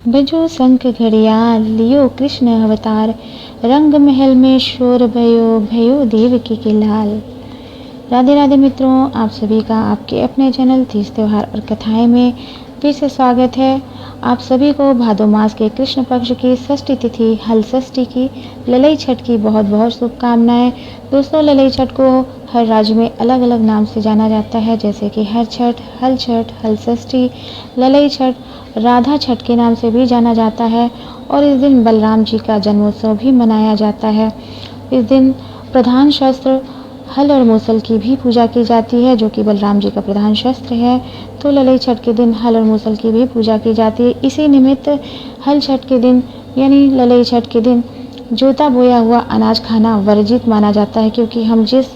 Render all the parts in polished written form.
बजो शंख घड़ियाल लियो कृष्ण अवतार, रंग महल में शोर भयो भयो देवकी के लाल। राधे राधे मित्रों, आप सभी का आपके अपने चैनल तीज त्योहार और कथाएं में फिर से स्वागत है। आप सभी को भादो मास के कृष्ण पक्ष की षष्ठी तिथि हल षष्ठी की ललई छठ की बहुत बहुत शुभकामनाएं। दोस्तों, ललई छठ को हर राज्य में अलग अलग नाम से जाना जाता है, जैसे कि हर छठ, हल षष्ठी, ललई छठ, राधा छठ के नाम से भी जाना जाता है। और इस दिन बलराम जी का जन्मोत्सव भी मनाया जाता है। इस दिन प्रधान शस्त्र हल और मूसल की भी पूजा की जाती है, जो कि बलराम जी का प्रधान शस्त्र है। तो ललई छठ के दिन हल और मूसल की भी पूजा की जाती है। इसी निमित्त हल छठ के दिन यानी ललई छठ के दिन जोता बोया हुआ अनाज खाना वर्जित माना जाता है, क्योंकि हम जिस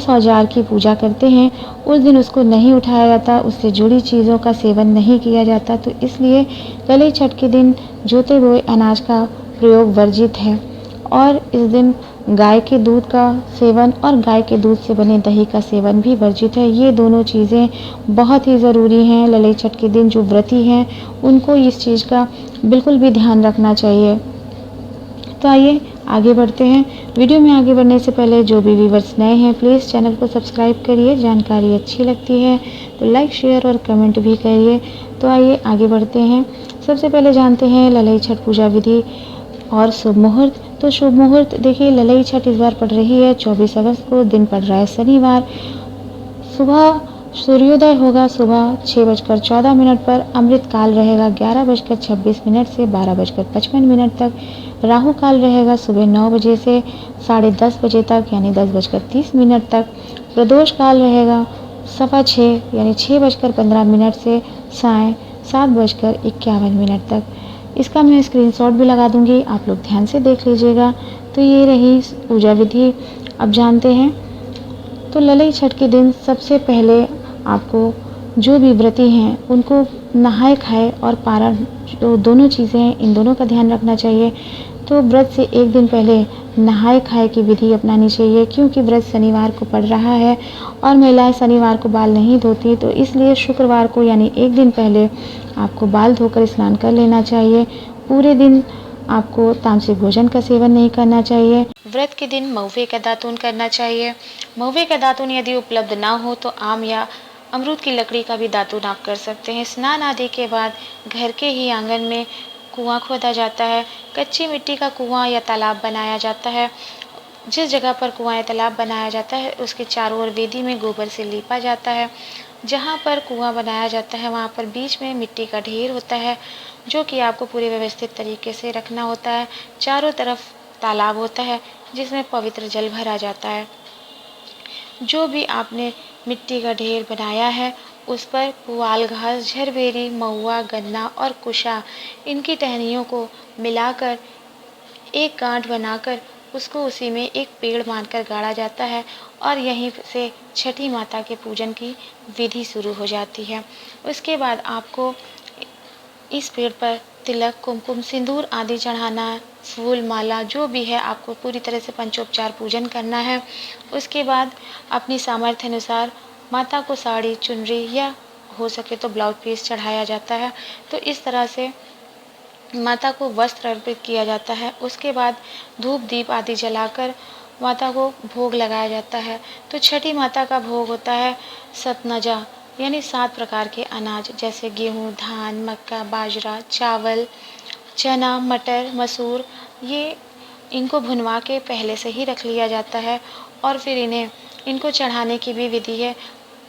औजार की पूजा करते हैं उस दिन उसको नहीं उठाया जाता, उससे जुड़ी चीज़ों का सेवन नहीं किया जाता। तो इसलिए ललई छठ के दिन जोते हुए अनाज का प्रयोग वर्जित है। और इस दिन गाय के दूध का सेवन और गाय के दूध से बने दही का सेवन भी वर्जित है। ये दोनों चीज़ें बहुत ही ज़रूरी हैं। ललई छठ के दिन जो व्रती हैं उनको इस चीज़ का बिल्कुल भी ध्यान रखना चाहिए। तो आइए आगे बढ़ते हैं। वीडियो में आगे बढ़ने से पहले जो भी व्यूवर्स नए हैं, प्लीज़ चैनल को सब्सक्राइब करिए। जानकारी अच्छी लगती है तो लाइक, शेयर और कमेंट भी करिए। तो आइए आगे बढ़ते हैं। सबसे पहले जानते हैं ललई छठ पूजा विधि और शुभ मुहूर्त। तो शुभ मुहूर्त देखिए, ललई छठ इस बार पड़ रही है 24 अगस्त को, दिन पड़ रहा है शनिवार। सुबह सूर्योदय होगा सुबह 6:14 पर। अमृत काल रहेगा 11:26 से 12:55 तक। राहु काल रहेगा सुबह 9 बजे से 10:30 बजे तक, यानी 10:30 तक। प्रदोष काल रहेगा 6:15 यानी 6:15 से साय 7:51 तक। इसका मैं स्क्रीनशॉट भी लगा दूंगी, आप लोग ध्यान से देख लीजिएगा। तो ये रही पूजा विधि। अब जानते हैं तो ललई छठ के दिन सबसे पहले आपको जो भी व्रती हैं उनको नहाए खाए और पारण, जो दोनों चीज़ें हैं इन दोनों का ध्यान रखना चाहिए। तो व्रत से एक दिन पहले नहाए खाए की विधि अपनानी चाहिए, क्योंकि व्रत शनिवार को पड़ रहा है और महिलाएं शनिवार को बाल नहीं धोती, तो इसलिए शुक्रवार को यानी एक दिन पहले आपको बाल धोकर स्नान कर लेना चाहिए। पूरे दिन आपको तामसिक भोजन का सेवन नहीं करना चाहिए। व्रत के दिन महुए का दातून करना चाहिए। महुए का दातून यदि उपलब्ध ना हो तो आम या अमरूद की लकड़ी का भी दातून आप कर सकते हैं। स्नान आदि के बाद घर के ही आंगन में कुआं खोदा जाता है। कच्ची मिट्टी का कुआं या तालाब बनाया जाता है। जिस जगह पर कुआं या तालाब बनाया जाता है उसके चारों ओर वेदी में गोबर से लीपा जाता है। जहाँ पर कुआं बनाया जाता है वहाँ पर बीच में मिट्टी का ढेर होता है, जो कि आपको पूरे व्यवस्थित तरीके से रखना होता है। चारों तरफ तालाब होता है जिसमें पवित्र जल भरा जाता है। जो भी आपने मिट्टी का ढेर बनाया है उस पर पुआल घास, झरबेरी, महुआ, गन्ना और कुशा, इनकी टहनियों को मिलाकर एक गांठ बनाकर उसको उसी में एक पेड़ मानकर गाड़ा जाता है और यहीं से छठी माता के पूजन की विधि शुरू हो जाती है। उसके बाद आपको इस पेड़ पर तिलक, कुमकुम, सिंदूर आदि चढ़ाना, फूल माला जो भी है आपको पूरी तरह से पंचोपचार पूजन करना है। उसके बाद अपनी सामर्थ्य अनुसार माता को साड़ी, चुनरी या हो सके तो ब्लाउज पीस चढ़ाया जाता है। तो इस तरह से माता को वस्त्र अर्पित किया जाता है। उसके बाद धूप दीप आदि जलाकर माता को भोग लगाया जाता है। तो छठी माता का भोग होता है सतनजा, यानी 7 प्रकार के अनाज, जैसे गेहूँ, धान, मक्का, बाजरा, चावल, चना, मटर, मसूर। ये इनको भुनवा के पहले से ही रख लिया जाता है और फिर इनको चढ़ाने की भी विधि है।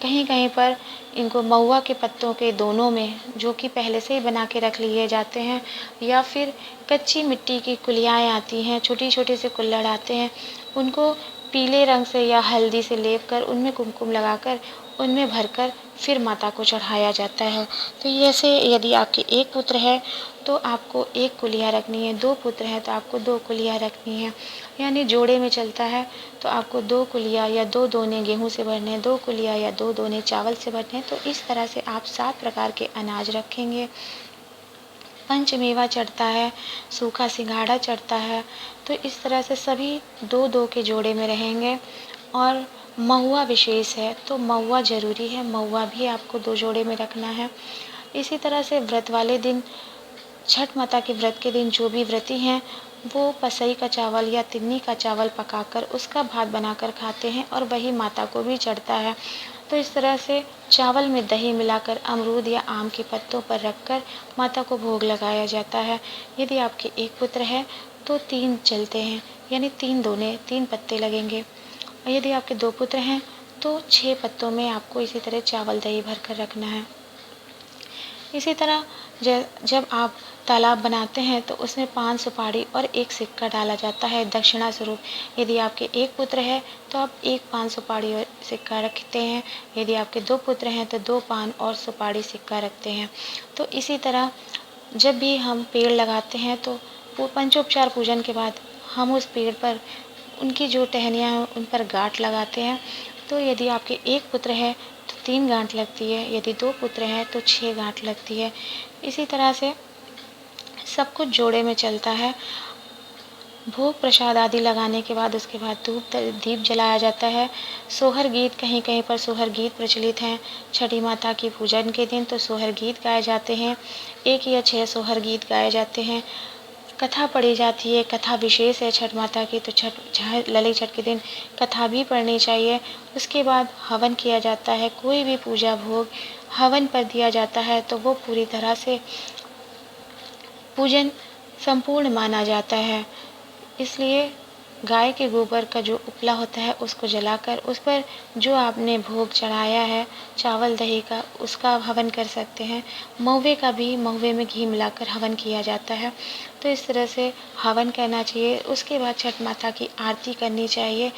कहीं कहीं पर इनको महुआ के पत्तों के दोनों में, जो कि पहले से ही बना के रख लिए जाते हैं, या फिर कच्ची मिट्टी की कुलियाएँ आती हैं, छोटी छोटे से कुल्हड़ आते हैं, उनको पीले रंग से या हल्दी से लेप कर उनमें कुमकुम लगाकर उनमें भरकर फिर माता को चढ़ाया जाता है। तो ऐसे यदि आपके एक पुत्र है तो आपको एक कुलिया रखनी है, 2 पुत्र हैं तो आपको 2 कुलिया रखनी है, यानी जोड़े में चलता है तो आपको 2 कुलिया या 2 दोने गेहूं से भरने हैं, 2 कुलिया या 2 दोने चावल से भरने हैं। तो इस तरह से आप 7 प्रकार के अनाज रखेंगे। पंचमेवा चढ़ता है, सूखा सिंघाड़ा चढ़ता है। तो इस तरह से सभी 2-2 के जोड़े में रहेंगे। और महुआ विशेष है तो महुआ ज़रूरी है, महुआ भी आपको 2 जोड़े में रखना है। इसी तरह से व्रत वाले दिन छठ माता के व्रत के दिन जो भी व्रती हैं वो पसई का चावल या तिन्नी का चावल पकाकर उसका भात बनाकर खाते हैं और वही माता को भी चढ़ता है। तो इस तरह से चावल में दही मिलाकर अमरूद या आम के पत्तों पर रखकर माता को भोग लगाया जाता है। यदि आपके एक पुत्र है तो 3 चलते हैं, यानी 3 दोने 3 पत्ते लगेंगे। और यदि आपके 2 पुत्र हैं तो 6 पत्तों में आपको इसी तरह चावल दही भर कर रखना है। इसी तरह जब आप तालाब बनाते हैं तो उसमें 5 सुपारी और 1 सिक्का डाला जाता है दक्षिणा स्वरूप। यदि आपके 1 पुत्र है तो आप 1 पान सुपारी और सिक्का रखते हैं। यदि आपके 2 पुत्र हैं तो 2 पान और सुपारी सिक्का रखते हैं। तो इसी तरह जब भी हम पेड़ लगाते हैं तो वो पंचोपचार पूजन के बाद हम उस पेड़ पर उनकी जो टहनियाँ हैं उन पर गांठ लगाते हैं। तो यदि आपके 1 पुत्र है तो 3 गांठ लगती है, यदि 2 पुत्र हैं तो 6 गांठ लगती है। इसी तरह से सब कुछ जोड़े में चलता है। भोग प्रसाद आदि लगाने के बाद उसके बाद धूप दीप जलाया जाता है। सोहर गीत, कहीं कहीं पर सोहर गीत प्रचलित हैं। छठी माता की पूजन के दिन तो सोहर गीत गाए जाते हैं, 1 या 6 सोहर गीत गाए जाते हैं। कथा पढ़ी जाती है, कथा विशेष है छठ माता की, तो ललित छठ के दिन कथा भी पढ़नी चाहिए। उसके बाद हवन किया जाता है। कोई भी पूजा भोग हवन पर दिया जाता है तो वो पूरी तरह से पूजन संपूर्ण माना जाता है। इसलिए गाय के गोबर का जो उपला होता है उसको जलाकर उस पर जो आपने भोग चढ़ाया है चावल दही का, उसका हवन कर सकते हैं। महुए का भी, महुए में घी मिलाकर हवन किया जाता है। तो इस तरह से हवन करना चाहिए। उसके बाद छठ माता की आरती करनी चाहिए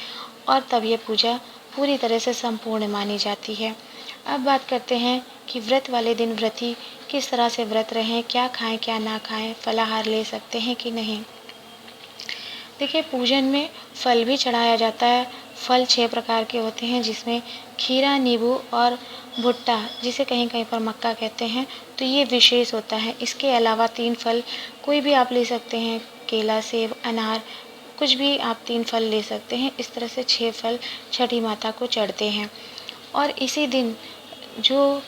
और तब ये पूजा पूरी तरह से संपूर्ण मानी जाती है। अब बात करते हैं कि व्रत वाले दिन व्रती किस तरह से व्रत रहें, क्या खाएं क्या ना खाएं, फलाहार ले सकते हैं कि नहीं। देखिए, पूजन में फल भी चढ़ाया जाता है। फल 6 प्रकार के होते हैं, जिसमें खीरा, नींबू और भुट्टा, जिसे कहीं कहीं पर मक्का कहते हैं, तो ये विशेष होता है। इसके अलावा 3 फल कोई भी आप ले सकते हैं, केला, सेब, अनार, कुछ भी आप 3 फल ले सकते हैं। इस तरह से 6 फल छठी माता को चढ़ते हैं। और इसी दिन जो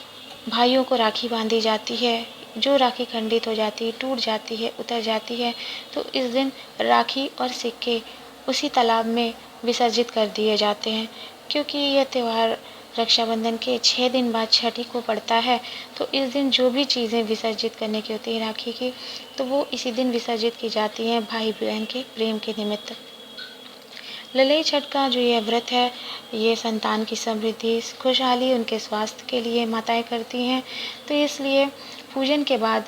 भाइयों को राखी बांधी जाती है, जो राखी खंडित हो जाती है, टूट जाती है, उतर जाती है, तो इस दिन राखी और सिक्के उसी तालाब में विसर्जित कर दिए जाते हैं। क्योंकि यह त्यौहार रक्षाबंधन के 6 दिन बाद छठी को पड़ता है, तो इस दिन जो भी चीज़ें विसर्जित करने की होती हैं राखी की, तो वो इसी दिन विसर्जित की जाती हैं भाई बहन के प्रेम के निमित्त। ललित छठ का जो ये व्रत है, ये संतान की समृद्धि, खुशहाली, उनके स्वास्थ्य के लिए माताएं करती हैं। तो इसलिए पूजन के बाद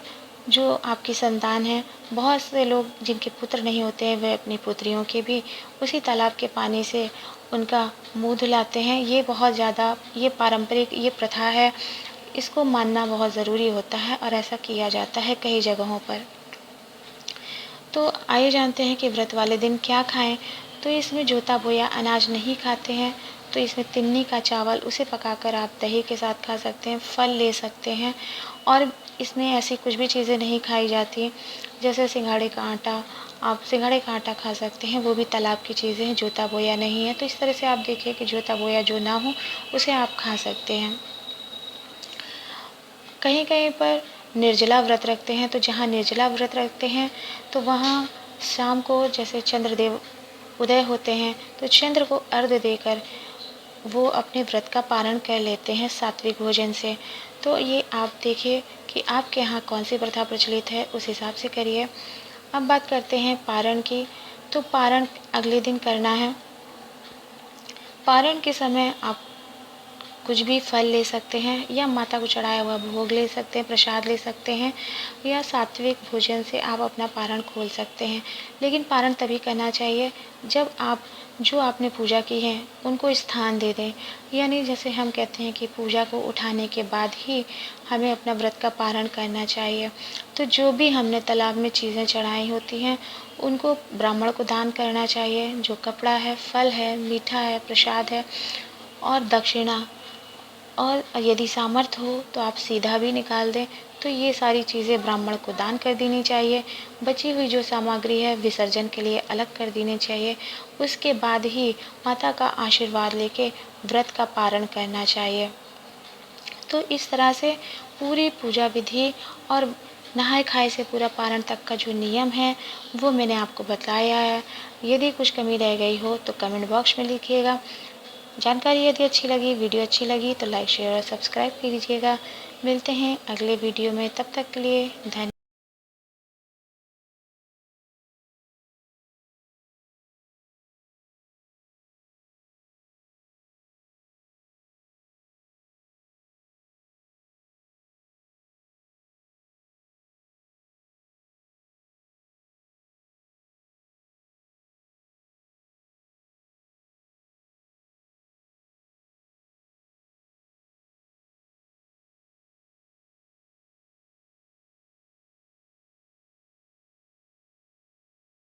जो आपकी संतान है, बहुत से लोग जिनके पुत्र नहीं होते हैं, वे अपनी पुत्रियों के भी उसी तालाब के पानी से उनका मुँह धुलाते हैं। ये बहुत ज़्यादा, ये पारंपरिक, ये प्रथा है, इसको मानना बहुत ज़रूरी होता है और ऐसा किया जाता है कई जगहों पर। तो आइए जानते हैं कि व्रत वाले दिन क्या खाएं। तो इसमें जोता बोया अनाज नहीं खाते हैं, तो इसमें तिन्नी का चावल, उसे पकाकर आप दही के साथ खा सकते हैं, फल ले सकते हैं। और इसमें ऐसी कुछ भी चीज़ें नहीं खाई जाती, जैसे सिंघाड़े का आटा, आप सिंघाड़े का आटा खा सकते हैं, वो भी तालाब की चीज़ें हैं, जोता बोया नहीं है। तो इस तरह से आप देखिए कि जोता बोया जो ना हो उसे आप खा सकते हैं। कहीं कहीं पर निर्जला व्रत रखते हैं, तो जहाँ निर्जला व्रत रखते हैं तो वहाँ शाम को जैसे चंद्रदेव उदय होते हैं तो चंद्र को अर्घ्य देकर वो अपने व्रत का पारण कर लेते हैं सात्विक भोजन से। तो ये आप देखिए कि आपके यहाँ कौन सी प्रथा प्रचलित है, उस हिसाब से करिए। अब बात करते हैं पारण की। तो पारण अगले दिन करना है। पारण के समय आप कुछ भी फल ले सकते हैं या माता को चढ़ाया हुआ भोग ले सकते हैं, प्रसाद ले सकते हैं, या सात्विक भोजन से आप अपना पारण खोल सकते हैं। लेकिन पारण तभी करना चाहिए जब आप जो आपने पूजा की है उनको स्थान दे दें। यानी जैसे हम कहते हैं कि पूजा को उठाने के बाद ही हमें अपना व्रत का पारण करना चाहिए। तो जो भी हमने तालाब में चीज़ें चढ़ाई होती हैं उनको ब्राह्मण को दान करना चाहिए। जो कपड़ा है, फल है, मीठा है, प्रसाद है और दक्षिणा, और यदि सामर्थ्य हो तो आप सीधा भी निकाल दें। तो ये सारी चीज़ें ब्राह्मण को दान कर देनी चाहिए। बची हुई जो सामग्री है विसर्जन के लिए अलग कर देनी चाहिए। उसके बाद ही माता का आशीर्वाद लेके व्रत का पारण करना चाहिए। तो इस तरह से पूरी पूजा विधि और नहाय खाए से पूरा पारण तक का जो नियम है वो मैंने आपको बताया है। यदि कुछ कमी रह गई हो तो कमेंट बॉक्स में लिखिएगा। जानकारी यदि अच्छी लगी, वीडियो अच्छी लगी तो लाइक शेयर और सब्सक्राइब कीजिएगा। मिलते हैं अगले वीडियो में, तब तक के लिए धन्यवाद।